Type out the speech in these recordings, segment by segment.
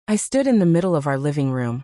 I stood in the middle of our living room,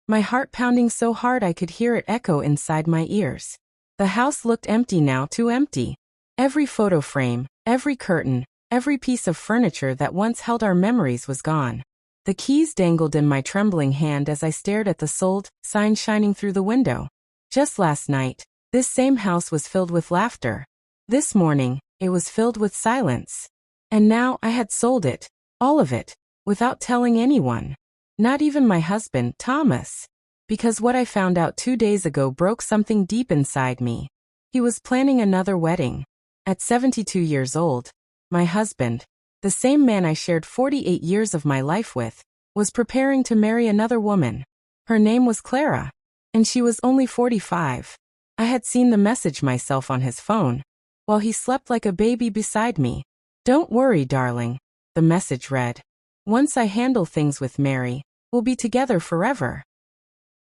my heart pounding so hard I could hear it echo inside my ears. The house looked empty now, too empty. Every photo frame, every curtain, every piece of furniture that once held our memories was gone. The keys dangled in my trembling hand as I stared at the sold sign shining through the window. Just last night, this same house was filled with laughter. This morning, it was filled with silence. And now I had sold it, all of it, without telling anyone. Not even my husband, Thomas. Because what I found out 2 days ago broke something deep inside me. He was planning another wedding. At 72 years old, my husband, the same man I shared 48 years of my life with, was preparing to marry another woman. Her name was Clara, and she was only 45. I had seen the message myself on his phone, while he slept like a baby beside me. "Don't worry, darling," the message read. "Once I handle things with Mary, we'll be together forever."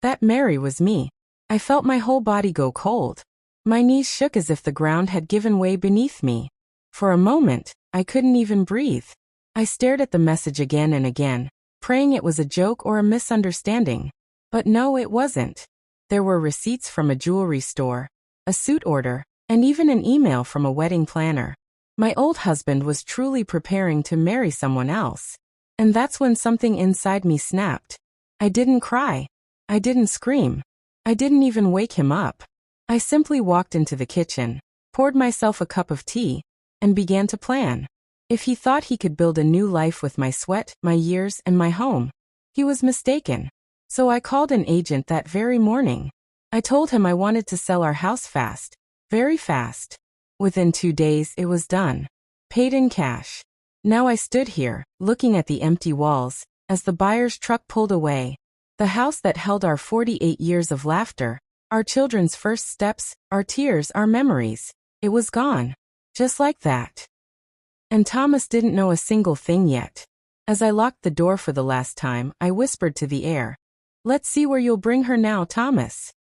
That Mary was me. I felt my whole body go cold. My knees shook as if the ground had given way beneath me. For a moment, I couldn't even breathe. I stared at the message again and again, praying it was a joke or a misunderstanding. But no, it wasn't. There were receipts from a jewelry store, a suit order, and even an email from a wedding planner. My old husband was truly preparing to marry someone else. And that's when something inside me snapped. I didn't cry. I didn't scream. I didn't even wake him up. I simply walked into the kitchen, poured myself a cup of tea, and began to plan. If he thought he could build a new life with my sweat, my years, and my home, he was mistaken. So I called an agent that very morning. I told him I wanted to sell our house fast, very fast. Within 2 days it was done. Paid in cash. Now I stood here, looking at the empty walls, as the buyer's truck pulled away. The house that held our 48 years of laughter, our children's first steps, our tears, our memories. It was gone. Just like that. And Thomas didn't know a single thing yet. As I locked the door for the last time, I whispered to the air, "Let's see where you'll bring her now, Thomas."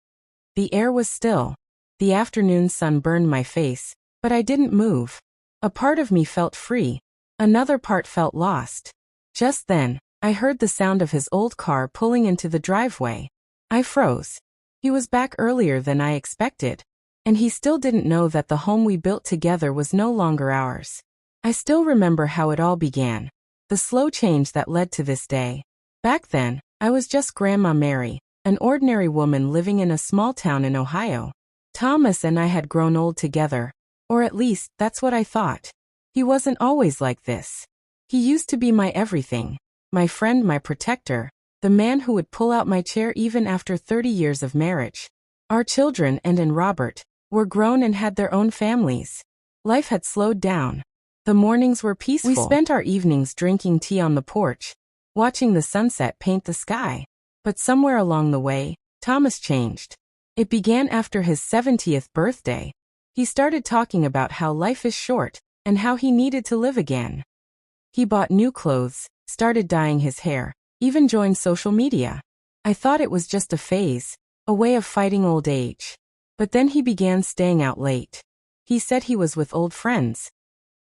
The air was still. The afternoon sun burned my face, but I didn't move. A part of me felt free. Another part felt lost. Just then, I heard the sound of his old car pulling into the driveway. I froze. He was back earlier than I expected. And he still didn't know that the home we built together was no longer ours. I still remember how it all began. The slow change that led to this day. Back then, I was just Grandma Mary, an ordinary woman living in a small town in Ohio. Thomas and I had grown old together, or at least, that's what I thought. He wasn't always like this. He used to be my everything, my friend, my protector, the man who would pull out my chair even after 30 years of marriage. Our children, and Robert, were grown and had their own families. Life had slowed down. The mornings were peaceful. We spent our evenings drinking tea on the porch, watching the sunset paint the sky. But somewhere along the way, Thomas changed. It began after his 70th birthday. He started talking about how life is short, and how he needed to live again. He bought new clothes, started dyeing his hair, even joined social media. I thought it was just a phase, a way of fighting old age. But then he began staying out late. He said he was with old friends.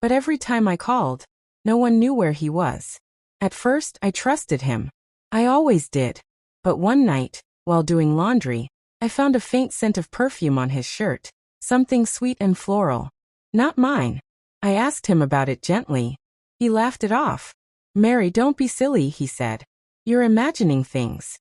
But every time I called, no one knew where he was. At first, I trusted him. I always did. But one night, while doing laundry, I found a faint scent of perfume on his shirt, something sweet and floral. Not mine. I asked him about it gently. He laughed it off. "Mary, don't be silly," he said. "You're imagining things."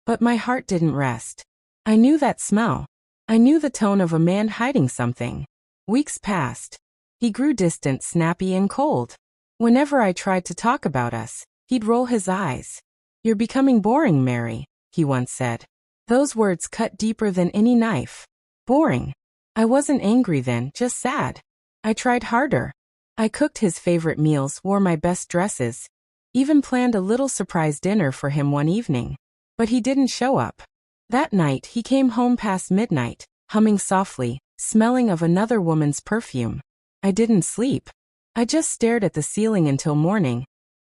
But my heart didn't rest. I knew that smell. I knew the tone of a man hiding something. Weeks passed. He grew distant, snappy, and cold. Whenever I tried to talk about us, he'd roll his eyes. "You're becoming boring, Mary," he once said. Those words cut deeper than any knife. Boring. I wasn't angry then, just sad. I tried harder. I cooked his favorite meals, wore my best dresses, even planned a little surprise dinner for him one evening. But he didn't show up. That night he came home past midnight, humming softly, smelling of another woman's perfume. I didn't sleep. I just stared at the ceiling until morning,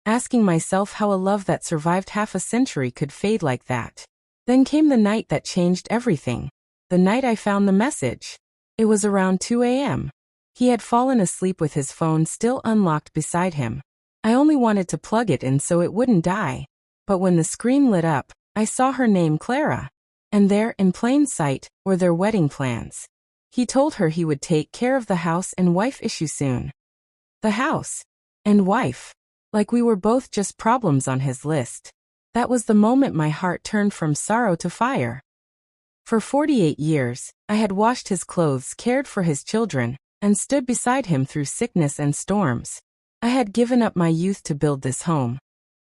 asking myself how a love that survived half a century could fade like that. Then came the night that changed everything. The night I found the message. It was around 2 a.m. He had fallen asleep with his phone still unlocked beside him. I only wanted to plug it in so it wouldn't die. But when the screen lit up, I saw her name, Clara. And there, in plain sight, were their wedding plans. He told her he would take care of the house and wife issue soon. The house. And wife. Like we were both just problems on his list. That was the moment my heart turned from sorrow to fire. For 48 years, I had washed his clothes, cared for his children, and stood beside him through sickness and storms. I had given up my youth to build this home.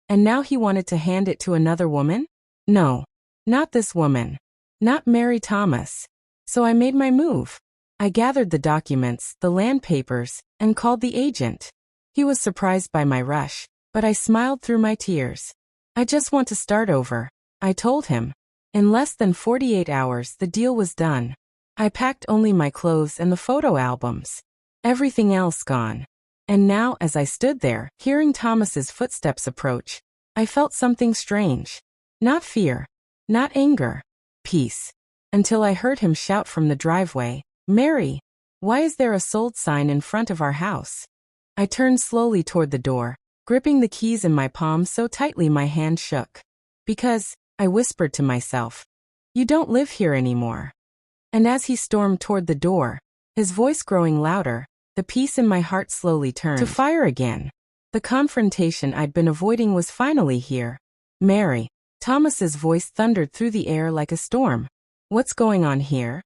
And now he wanted to hand it to another woman? No. Not this woman. Not Mary Thomas. So I made my move. I gathered the documents, the land papers, and called the agent. He was surprised by my rush, but I smiled through my tears. I just want to start over, I told him. In less than 48 hours the deal was done. I packed only my clothes and the photo albums. Everything else gone. And now as I stood there, hearing Thomas's footsteps approach, I felt something strange. Not fear. Not anger. Peace. Until I heard him shout from the driveway, "Mary, why is there a sold sign in front of our house?" I turned slowly toward the door, gripping the keys in my palms so tightly my hand shook. "Because," I whispered to myself, "you don't live here anymore." And as he stormed toward the door, his voice growing louder, the peace in my heart slowly turned to fire again. The confrontation I'd been avoiding was finally here. "Mary." Thomas's voice thundered through the air like a storm. "What's going on here?"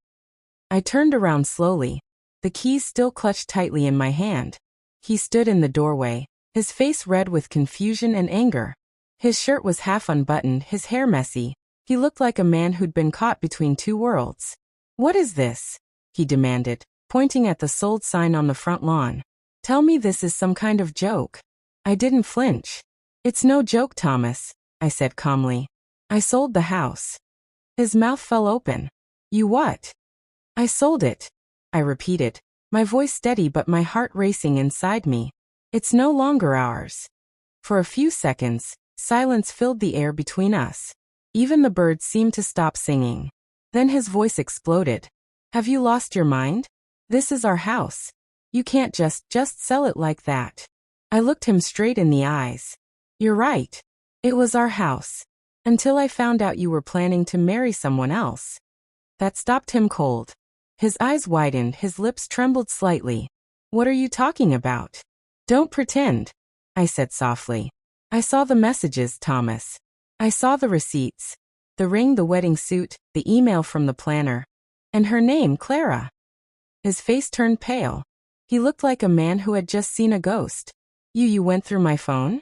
I turned around slowly, the keys still clutched tightly in my hand. He stood in the doorway, his face red with confusion and anger. His shirt was half unbuttoned, his hair messy. He looked like a man who'd been caught between two worlds. "What is this?" he demanded, pointing at the sold sign on the front lawn. "Tell me this is some kind of joke." I didn't flinch. "It's no joke, Thomas," I said calmly. "I sold the house." His mouth fell open. "You what?" "I sold it," I repeated, my voice steady but my heart racing inside me. "It's no longer ours." For a few seconds, silence filled the air between us. Even the birds seemed to stop singing. Then his voice exploded. "Have you lost your mind? This is our house. You can't just sell it like that." I looked him straight in the eyes. "You're right. It was our house. Until I found out you were planning to marry someone else." That stopped him cold. His eyes widened, his lips trembled slightly. "What are you talking about?" "Don't pretend," I said softly. "I saw the messages, Thomas. I saw the receipts. The ring, the wedding suit, the email from the planner. And her name, Clara." His face turned pale. He looked like a man who had just seen a ghost. You went through my phone?"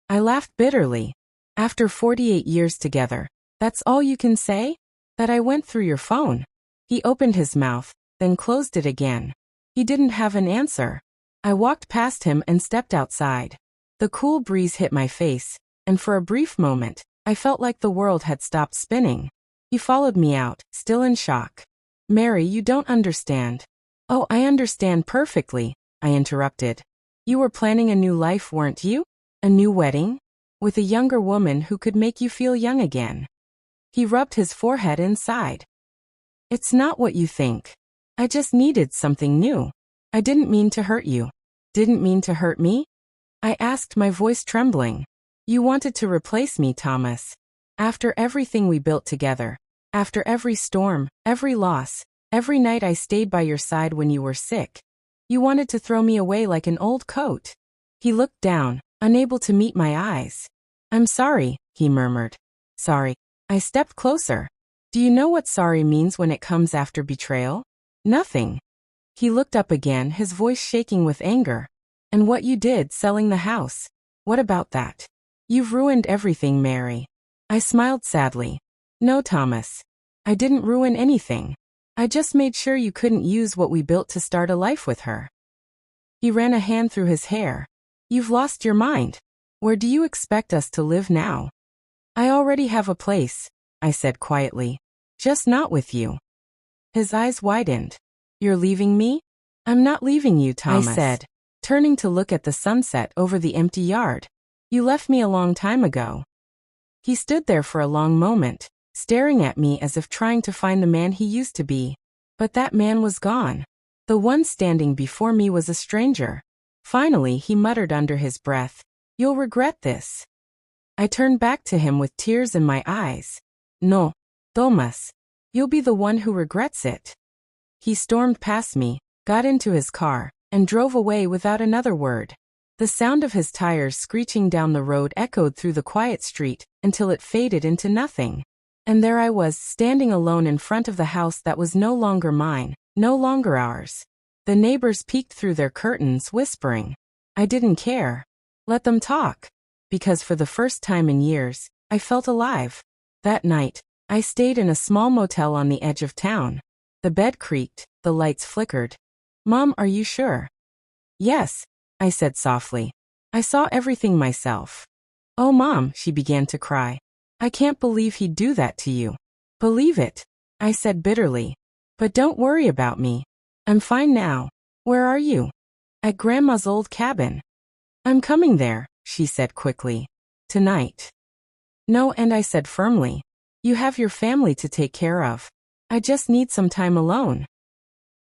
I laughed bitterly. "After 48 years together, that's all you can say? That I went through your phone?" He opened his mouth, then closed it again. He didn't have an answer. I walked past him and stepped outside. The cool breeze hit my face, and for a brief moment, I felt like the world had stopped spinning. He followed me out, still in shock. "Mary, you don't understand." "Oh, I understand perfectly," I interrupted. "You were planning a new life, weren't you? A new wedding? With a younger woman who could make you feel young again." He rubbed his forehead and sighed. "It's not what you think. I just needed something new. I didn't mean to hurt you." "Didn't mean to hurt me?" I asked, my voice trembling. "You wanted to replace me, Thomas. After everything we built together. After every storm, every loss, every night I stayed by your side when you were sick. You wanted to throw me away like an old coat." He looked down, unable to meet my eyes. "I'm sorry," he murmured. "Sorry." I stepped closer. "Do you know what sorry means when it comes after betrayal?" "Nothing." He looked up again, his voice shaking with anger. "And what you did, selling the house. What about that? You've ruined everything, Mary." I smiled sadly. "No, Thomas. I didn't ruin anything. I just made sure you couldn't use what we built to start a life with her." He ran a hand through his hair. "You've lost your mind. Where do you expect us to live now?" "I already have a place," I said quietly. "Just not with you." His eyes widened. "You're leaving me?" "I'm not leaving you, Thomas," I said, turning to look at the sunset over the empty yard. "You left me a long time ago." He stood there for a long moment, staring at me as if trying to find the man he used to be. But that man was gone. The one standing before me was a stranger. Finally, he muttered under his breath, "You'll regret this." I turned back to him with tears in my eyes. No, Thomas. You'll be the one who regrets it. He stormed past me, got into his car, and drove away without another word. The sound of his tires screeching down the road echoed through the quiet street until it faded into nothing. And there I was, standing alone in front of the house that was no longer mine, no longer ours. The neighbors peeked through their curtains, whispering. I didn't care. Let them talk. Because for the first time in years, I felt alive. That night, I stayed in a small motel on the edge of town. The bed creaked, the lights flickered. Mom, are you sure? Yes, I said softly. I saw everything myself. Oh, Mom, she began to cry. I can't believe he'd do that to you. Believe it, I said bitterly. But don't worry about me. I'm fine now. Where are you? At Grandma's old cabin. I'm coming there, she said quickly. Tonight. No, and I said firmly. You have your family to take care of. I just need some time alone.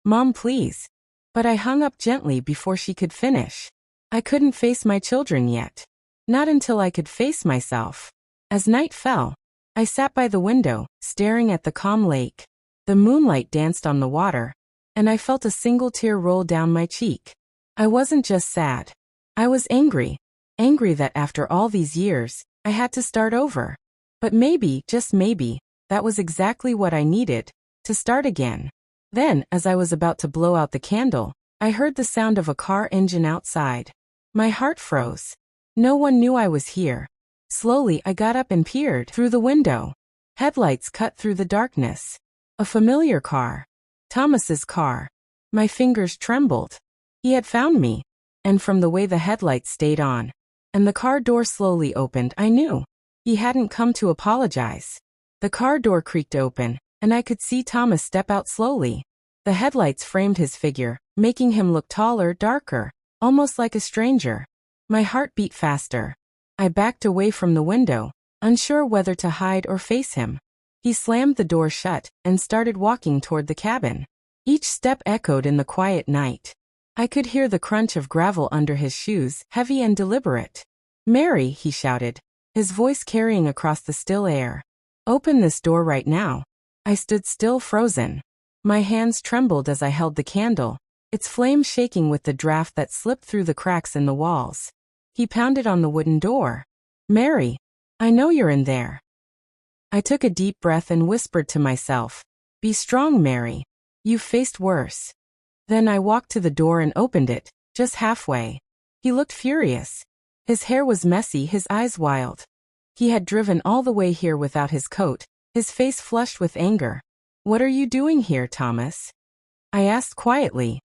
Mom, please. But I hung up gently before she could finish. I couldn't face my children yet. Not until I could face myself. As night fell, I sat by the window, staring at the calm lake. The moonlight danced on the water, and I felt a single tear roll down my cheek. I wasn't just sad. I was angry. Angry that after all these years, I had to start over. But maybe, just maybe, that was exactly what I needed, to start again. Then, as I was about to blow out the candle, I heard the sound of a car engine outside. My heart froze. No one knew I was here. Slowly, I got up and peered through the window. Headlights cut through the darkness. A familiar car. Thomas's car. My fingers trembled. He had found me. And from the way the headlights stayed on, and the car door slowly opened, I knew. He hadn't come to apologize. The car door creaked open, and I could see Thomas step out slowly. The headlights framed his figure, making him look taller, darker, almost like a stranger. My heart beat faster. I backed away from the window, unsure whether to hide or face him. He slammed the door shut and started walking toward the cabin. Each step echoed in the quiet night. I could hear the crunch of gravel under his shoes, heavy and deliberate. Mary, he shouted, his voice carrying across the still air. Open this door right now. I stood still, frozen. My hands trembled as I held the candle, its flame shaking with the draft that slipped through the cracks in the walls. He pounded on the wooden door. Mary, I know you're in there. I took a deep breath and whispered to myself, be strong, Mary. You've faced worse. Then I walked to the door and opened it, just halfway. He looked furious. His hair was messy, his eyes wild. He had driven all the way here without his coat, his face flushed with anger. What are you doing here, Thomas? I asked quietly.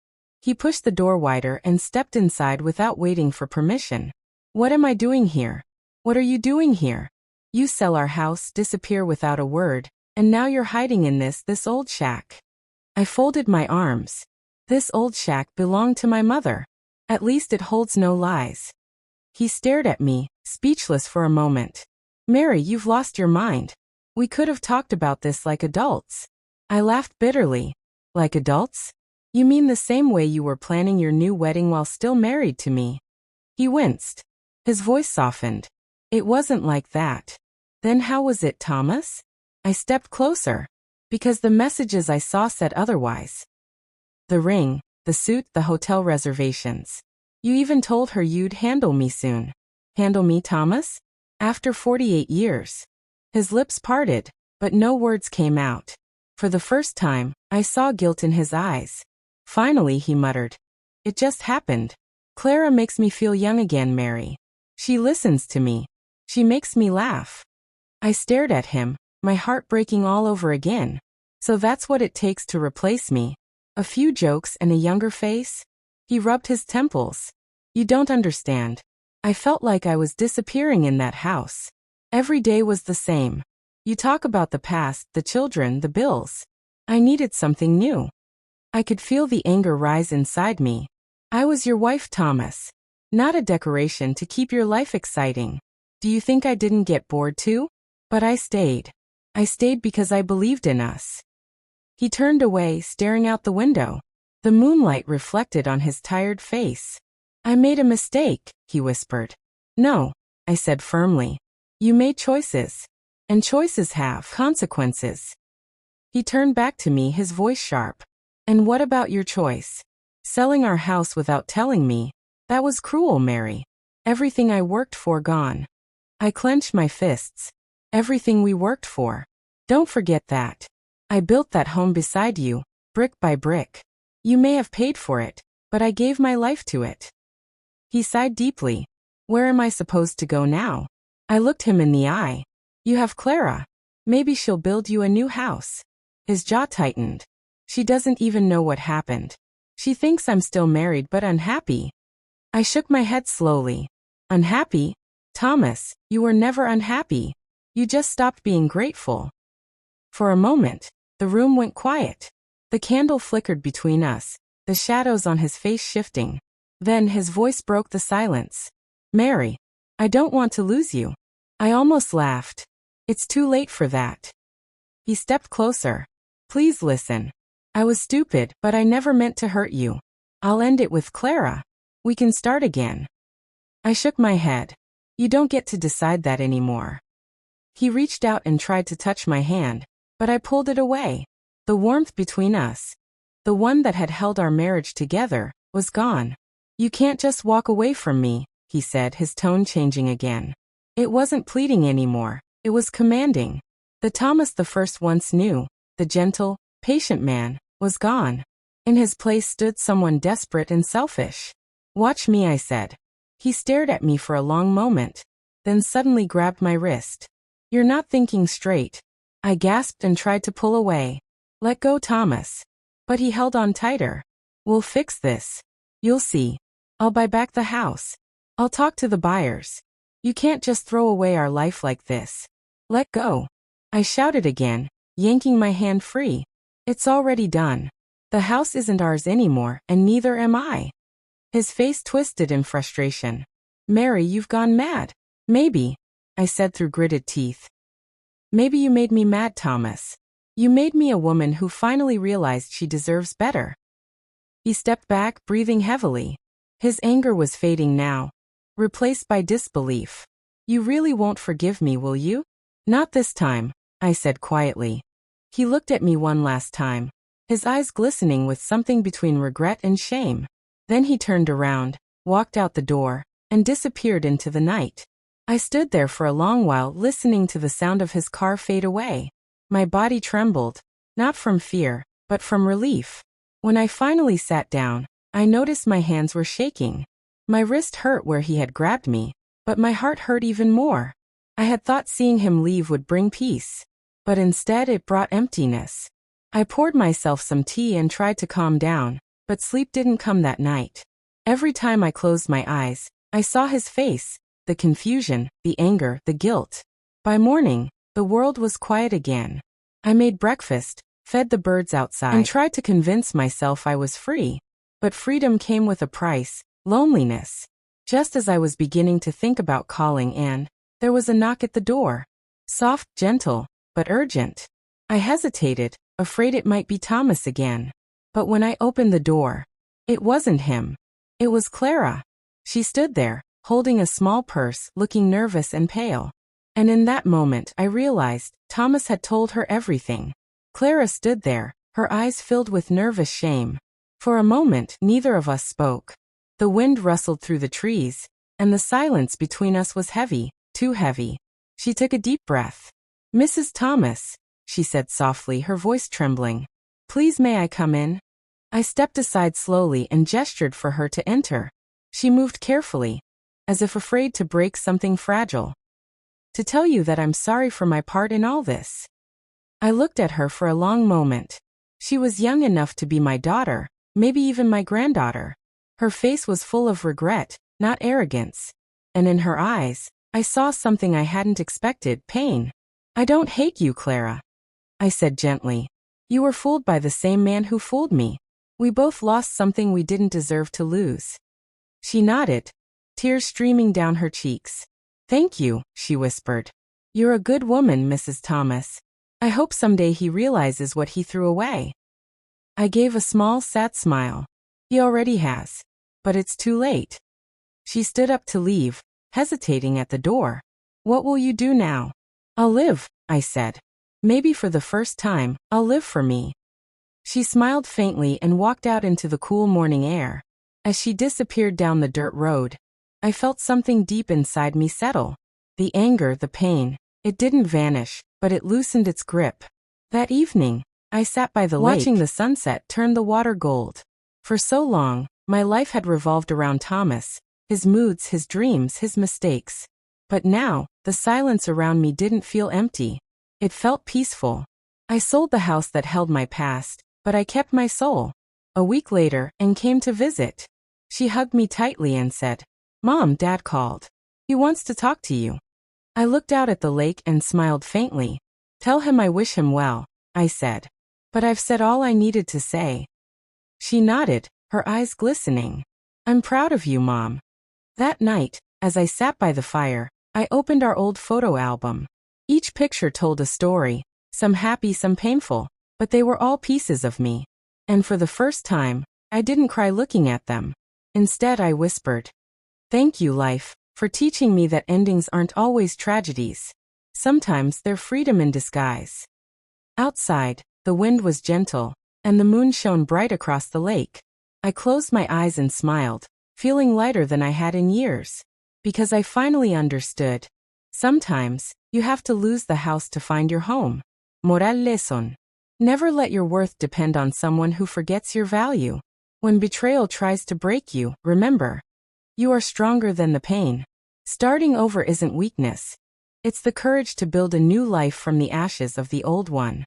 He pushed the door wider and stepped inside without waiting for permission. What am I doing here? What are you doing here? You sell our house, disappear without a word, and now you're hiding in this old shack. I folded my arms. This old shack belonged to my mother. At least it holds no lies. He stared at me, speechless for a moment. Mary, you've lost your mind. We could have talked about this like adults. I laughed bitterly. Like adults? You mean the same way you were planning your new wedding while still married to me? He winced. His voice softened. It wasn't like that. Then how was it, Thomas? I stepped closer. Because the messages I saw said otherwise. The ring, the suit, the hotel reservations. You even told her you'd handle me soon. Handle me, Thomas? After 48 years. His lips parted, but no words came out. For the first time, I saw guilt in his eyes. Finally, he muttered. It just happened. Clara makes me feel young again, Mary. She listens to me. She makes me laugh. I stared at him, my heart breaking all over again. So that's what it takes to replace me. A few jokes and a younger face? He rubbed his temples. You don't understand. I felt like I was disappearing in that house. Every day was the same. You talk about the past, the children, the bills. I needed something new. I could feel the anger rise inside me. I was your wife, Thomas. Not a decoration to keep your life exciting. Do you think I didn't get bored too? But I stayed. I stayed because I believed in us. He turned away, staring out the window. The moonlight reflected on his tired face. I made a mistake, he whispered. No, I said firmly. You made choices. And choices have consequences. He turned back to me, his voice sharp. And what about your choice? Selling our house without telling me. That was cruel, Mary. Everything I worked for gone. I clenched my fists. Everything we worked for. Don't forget that. I built that home beside you, brick by brick. You may have paid for it, but I gave my life to it. He sighed deeply. Where am I supposed to go now? I looked him in the eye. You have Clara. Maybe she'll build you a new house. His jaw tightened. She doesn't even know what happened. She thinks I'm still married but unhappy. I shook my head slowly. Unhappy? Thomas, you were never unhappy. You just stopped being grateful. For a moment, the room went quiet. The candle flickered between us, the shadows on his face shifting. Then his voice broke the silence. Mary, I don't want to lose you. I almost laughed. It's too late for that. He stepped closer. Please listen. I was stupid, but I never meant to hurt you. I'll end it with Clara. We can start again. I shook my head. You don't get to decide that anymore. He reached out and tried to touch my hand, but I pulled it away. The warmth between us, the one that had held our marriage together, was gone. You can't just walk away from me, he said, his tone changing again. It wasn't pleading anymore, it was commanding. The Thomas the first once knew, the gentle, patient man, was gone. In his place stood someone desperate and selfish. Watch me, I said. He stared at me for a long moment, then suddenly grabbed my wrist. You're not thinking straight. I gasped and tried to pull away. Let go, Thomas. But he held on tighter. We'll fix this. You'll see. I'll buy back the house. I'll talk to the buyers. You can't just throw away our life like this. Let go. I shouted again, yanking my hand free. It's already done. The house isn't ours anymore, and neither am I. His face twisted in frustration. Mary, you've gone mad. Maybe, I said through gritted teeth. Maybe you made me mad, Thomas. You made me a woman who finally realized she deserves better. He stepped back, breathing heavily. His anger was fading now, replaced by disbelief. You really won't forgive me, will you? Not this time, I said quietly. He looked at me one last time, his eyes glistening with something between regret and shame. Then he turned around, walked out the door, and disappeared into the night. I stood there for a long while listening to the sound of his car fade away. My body trembled, not from fear, but from relief. When I finally sat down, I noticed my hands were shaking. My wrist hurt where he had grabbed me, but my heart hurt even more. I had thought seeing him leave would bring peace, but instead it brought emptiness. I poured myself some tea and tried to calm down, but sleep didn't come that night. Every time I closed my eyes, I saw his face, the confusion, the anger, the guilt. By morning, the world was quiet again. I made breakfast, fed the birds outside, and tried to convince myself I was free. But freedom came with a price, loneliness. Just as I was beginning to think about calling Anne, there was a knock at the door. Soft, gentle, but urgent. I hesitated, afraid it might be Thomas again. But when I opened the door, it wasn't him. It was Clara. She stood there, holding a small purse, looking nervous and pale. And in that moment I realized Thomas had told her everything. Clara stood there, her eyes filled with nervous shame. For a moment neither of us spoke. The wind rustled through the trees, and the silence between us was heavy, too heavy. She took a deep breath. Mrs. Thomas, she said softly, her voice trembling. Please, may I come in? I stepped aside slowly and gestured for her to enter. She moved carefully, as if afraid to break something fragile. To tell you that I'm sorry for my part in all this. I looked at her for a long moment. She was young enough to be my daughter, maybe even my granddaughter. Her face was full of regret, not arrogance. And in her eyes, I saw something I hadn't expected, pain. I don't hate you, Clara, I said gently. You were fooled by the same man who fooled me. We both lost something we didn't deserve to lose. She nodded, tears streaming down her cheeks. Thank you, she whispered. You're a good woman, Mrs. Thomas. I hope someday he realizes what he threw away. I gave a small, sad smile. He already has. But it's too late. She stood up to leave, hesitating at the door. What will you do now? I'll live, I said. Maybe for the first time, I'll live for me. She smiled faintly and walked out into the cool morning air. As she disappeared down the dirt road, I felt something deep inside me settle. The anger, the pain, it didn't vanish, but it loosened its grip. That evening, I sat by the lake, watching the sunset turn the water gold. For so long, my life had revolved around Thomas, his moods, his dreams, his mistakes. But now, the silence around me didn't feel empty. It felt peaceful. I sold the house that held my past, but I kept my soul. A week later, Anne came to visit. She hugged me tightly and said, "Mom, Dad called. He wants to talk to you." I looked out at the lake and smiled faintly. "Tell him I wish him well," I said. "But I've said all I needed to say." She nodded, her eyes glistening. "I'm proud of you, Mom." That night, as I sat by the fire, I opened our old photo album. Each picture told a story, some happy, some painful, but they were all pieces of me. And for the first time, I didn't cry looking at them. Instead, I whispered, "Thank you, life, for teaching me that endings aren't always tragedies. Sometimes they're freedom in disguise." Outside, the wind was gentle, and the moon shone bright across the lake. I closed my eyes and smiled, feeling lighter than I had in years. Because I finally understood. Sometimes, you have to lose the house to find your home. Moral lesson. Never let your worth depend on someone who forgets your value. When betrayal tries to break you, remember, you are stronger than the pain. Starting over isn't weakness. It's the courage to build a new life from the ashes of the old one.